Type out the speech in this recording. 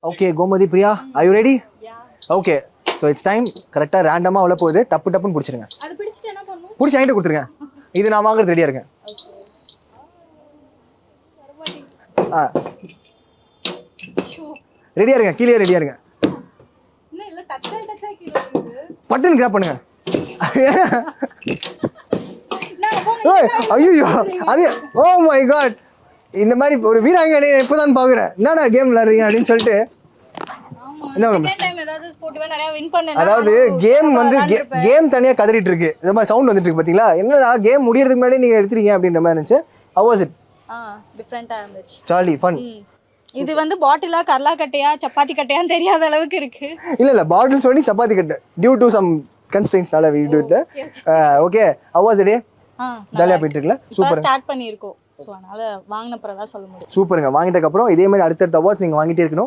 Okay, Gomadi Priya, are you ready? Yeah. Okay, so it's time. கரெக்டாக ரேண்டமாக உள்ள போகுது. டப்பு டப்புன்னு பிடிச்சிருங்க. அது பிடிச்சிட்டு என்ன பண்ணும்? பிடிச்சி என்கிட்ட கொடுத்துருங்க. இது நான் வாங்குறது ரெடியாக இருக்கேன். ரெடியாக இருங்க. கீழே ரெடியாக இருங்க. இன்னும் இல்லை டச்சா கீழே இருக்கு. பட்டுன்னு கிராப் பண்ணுங்க. ஐயோ அது ஓ மை காட், இந்த மாதிரி ஒரு வீராங்கனை இப்போதான் பார்க்குறேன். என்னடா கேம் விளையாடுறீங்க அப்படின்னு சொல்லிட்டு. அதாவது கேம் வந்து கேம் தனியாக கதறிட்டு இருக்கு. இந்த மாதிரி சவுண்ட் வந்துட்டு இருக்கு பார்த்தீங்களா? என்னடா கேம் முடியறதுக்கு முன்னாடி நீங்கள் எடுத்துறீங்க அப்படின்ற மாதிரி இருந்துச்சு. How was it? டிஃப்ரெண்ட்டாக இருந்துச்சு. Jolly fun. இது வந்து பாட்டிலா கர்லா கட்டையா சப்பாத்தி கட்டையான்னு தெரியாத அளவுக்கு இருக்கு. இல்லை பாட்டில் சொல்லி சப்பாத்தி கட்டை டியூ டு சம் கன்ஸ்ட்ரெயின்ஸ்னால we do it. Okay, how was it? ஜாலியாக போயிட்டு இருக்குல்ல? சூப்பர். ஸ்டார்ட் பண்ணியிருக்கோம். ஸோ அதனால வாங்கின பிறகு தான் சொல்ல முடியும். சூப்பருங்க. வாங்கிட்டதுக்கப்புறம் இதே மாதிரி அடுத்தடுத்த அவார்ட்ஸ் நீங்கள் வாங்கிட்டே இருக்கணும்.